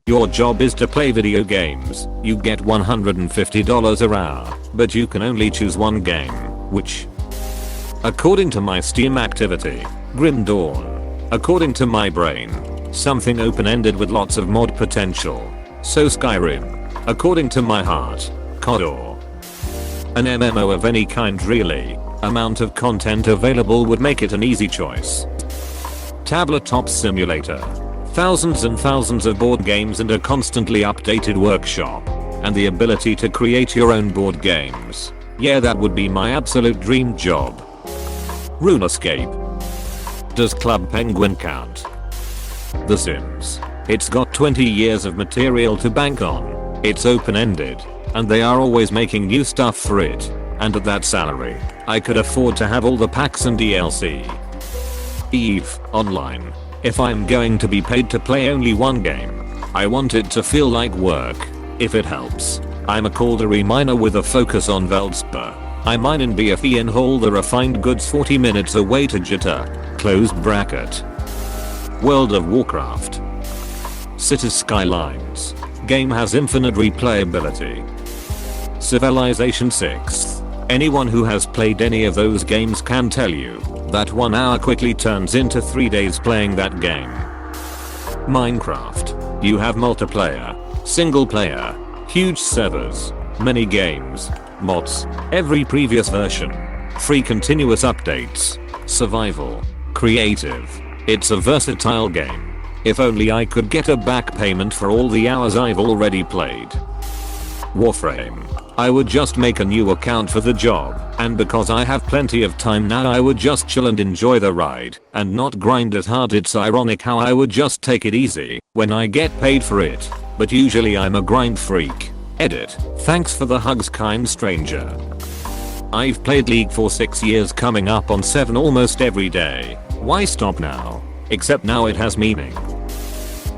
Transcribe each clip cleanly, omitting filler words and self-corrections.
Your job is to play video games. You get $150 an hour, but you can only choose one game. Which? According to my Steam activity, Grim Dawn. According to my brain, something open-ended with lots of mod potential. So Skyrim. According to my heart, KOTOR. An MMO of any kind really. Amount of content available would make it an easy choice. Tabletop Simulator. Thousands and thousands of board games and a constantly updated workshop. And the ability to create your own board games. Yeah, that would be my absolute dream job. RuneScape. Does Club Penguin count? The Sims. It's got 20 years of material to bank on. It's open-ended. And they are always making new stuff for it. And at that salary, I could afford to have all the packs and DLC. EVE Online. If I'm going to be paid to play only one game, I want it to feel like work. If it helps, I'm a Caldery miner with a focus on Veldspar. I mine in BFE and haul the refined goods 40 minutes away to Jitter. Close bracket. World of Warcraft. Cities Skylines. Game has infinite replayability. Civilization 6. Anyone who has played any of those games can tell you that 1 hour quickly turns into 3 days playing that game. Minecraft. You have multiplayer, single player, huge servers, many games, mods, every previous version, free continuous updates, survival, creative. It's a versatile game. If only I could get a back payment for all the hours I've already played. Warframe. I would just make a new account for the job, and because I have plenty of time now I would just chill and enjoy the ride, and not grind as hard. It's ironic how I would just take it easy when I get paid for it, but usually I'm a grind freak. Edit. Thanks for the hugs, kind stranger. I've played League for 6 years, coming up on 7 almost every day. Why stop now? Except now it has meaning.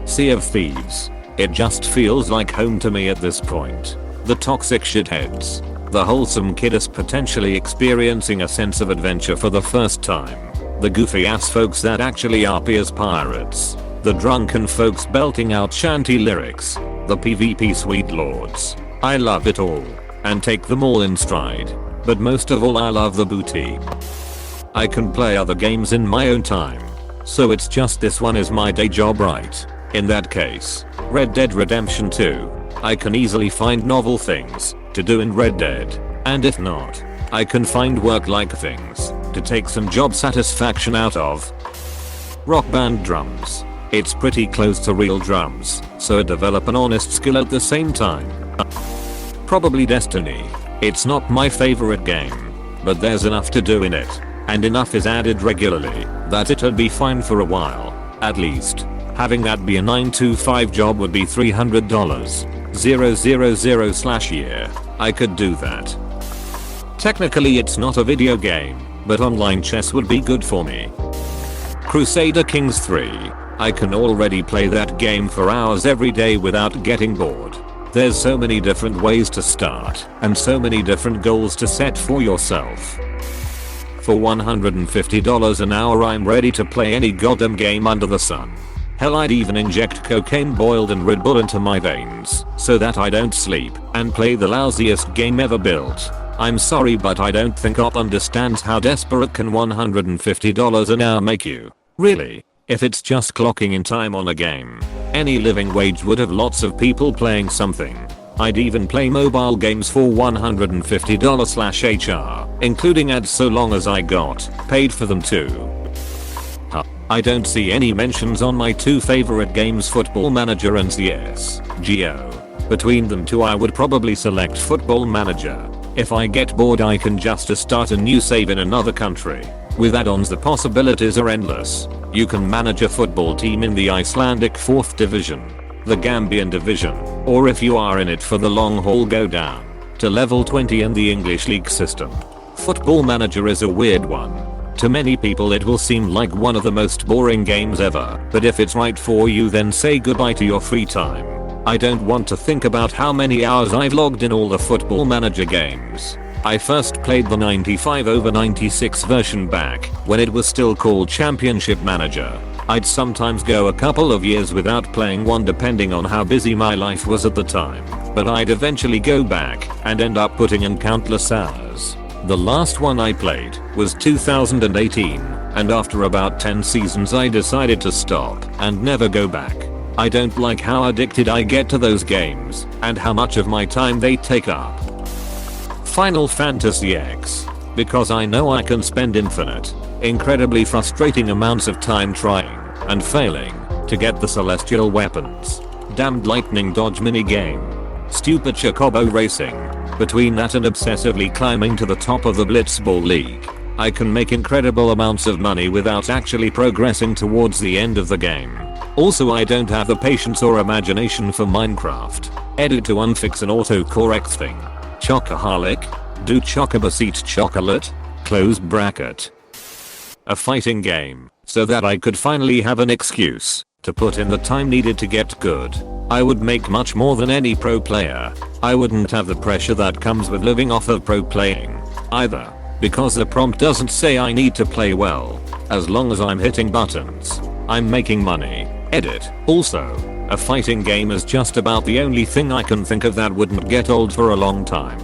Sea of Thieves. It just feels like home to me at this point. The toxic shitheads. The wholesome kiddos potentially experiencing a sense of adventure for the first time. The goofy ass folks that actually RP as pirates. The drunken folks belting out shanty lyrics. The PvP sweet lords. I love it all. And take them all in stride. But most of all I love the booty. I can play other games in my own time. So it's just this one is my day job, right? In that case, Red Dead Redemption 2. I can easily find novel things to do in Red Dead, and if not, I can find work-like things to take some job satisfaction out of. Rock Band drums. It's pretty close to real drums, so I develop an honest skill at the same time. Probably Destiny. It's not my favorite game, but there's enough to do in it, and enough is added regularly that it'd be fine for a while, at least. Having that be a 9-to-5 job would be $300. 000/year. I could do that. Technically it's not a video game, but online chess would be good for me. Crusader Kings 3. I can already play that game for hours every day without getting bored. There's so many different ways to start, and so many different goals to set for yourself. For $150 an hour I'm ready to play any goddamn game under the sun. Hell, I'd even inject cocaine boiled in Red Bull into my veins so that I don't sleep and play the lousiest game ever built. I'm sorry, but I don't think Op understands how desperate can $150 an hour make you. Really? If it's just clocking in time on a game, any living wage would have lots of people playing something. I'd even play mobile games for $150/HR, including ads so long as I got paid for them too. I don't see any mentions on my two favorite games, Football Manager and CS:GO. Between them two I would probably select Football Manager. If I get bored I can just start a new save in another country. With add-ons the possibilities are endless. You can manage a football team in the Icelandic 4th division, the Gambian division, or if you are in it for the long haul go down to level 20 in the English league system. Football Manager is a weird one. To many people it will seem like one of the most boring games ever, but if it's right for you then say goodbye to your free time. I don't want to think about how many hours I've logged in all the Football Manager games. I first played the 95/96 version back when it was still called Championship Manager. I'd sometimes go a couple of years without playing one depending on how busy my life was at the time, but I'd eventually go back and end up putting in countless hours. The last one I played was 2018, and after about 10 seasons I decided to stop and never go back. I don't like how addicted I get to those games and how much of my time they take up. Final Fantasy X. Because I know I can spend infinite, incredibly frustrating amounts of time trying and failing to get the celestial weapons. Damned lightning dodge minigame. Stupid chocobo racing. Between that and obsessively climbing to the top of the Blitzball League, I can make incredible amounts of money without actually progressing towards the end of the game. Also, I don't have the patience or imagination for Minecraft. Edit to unfix an autocorrect thing. Chocoholic. Do Chocobos eat chocolate? Close bracket. A fighting game, so that I could finally have an excuse to put in the time needed to get good. I would make much more than any pro player. I wouldn't have the pressure that comes with living off of pro playing either, because the prompt doesn't say I need to play well. As long as I'm hitting buttons, I'm making money. Edit. Also, a fighting game is just about the only thing I can think of that wouldn't get old for a long time.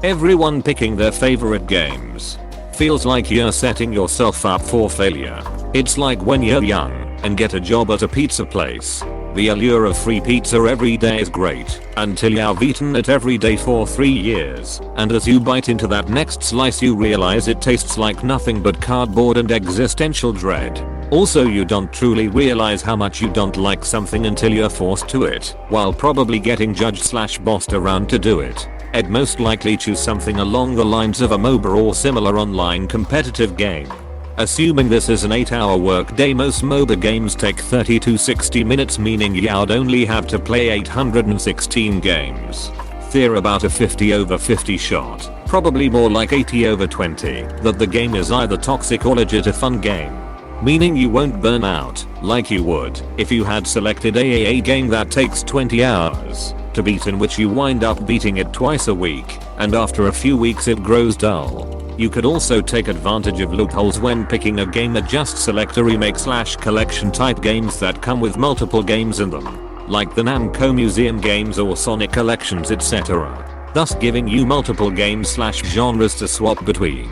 Everyone picking their favorite games feels like you're setting yourself up for failure. It's like when you're young and get a job at a pizza place. The allure of free pizza every day is great until you've eaten it every day for 3 years, and as you bite into that next slice you realize it tastes like nothing but cardboard and existential dread. Also, you don't truly realize how much you don't like something until you're forced to it, while probably getting judged/bossed around to do it. I'd most likely choose something along the lines of a MOBA or similar online competitive game. Assuming this is an 8-hour workday, most MOBA games take 30 to 60 minutes, meaning you'd only have to play 816 games. Fear about a 50 over 50 shot, probably more like 80 over 20, that the game is either toxic or legit a fun game. Meaning you won't burn out like you would if you had selected a game that takes 20 hours to beat, in which you wind up beating it twice a week, and after a few weeks it grows dull. You could also take advantage of loopholes when picking a game and just select a remake/collection type games that come with multiple games in them, like the Namco Museum games or Sonic collections, etc. Thus giving you multiple games/genres to swap between.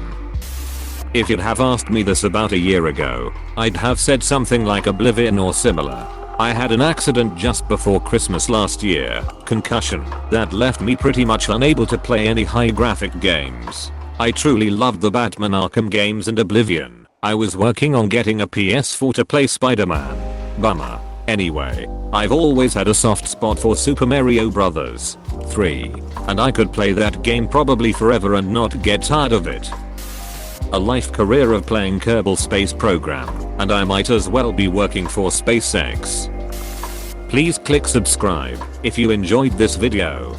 If you'd have asked me this about a year ago, I'd have said something like Oblivion or similar. I had an accident just before Christmas last year, concussion, that left me pretty much unable to play any high graphic games. I truly loved the Batman Arkham games and Oblivion. I was working on getting a PS4 to play Spider-Man. Bummer. Anyway, I've always had a soft spot for Super Mario Bros. 3, and I could play that game probably forever and not get tired of it. A life career of playing Kerbal Space Program, and I might as well be working for SpaceX. Please click subscribe if you enjoyed this video.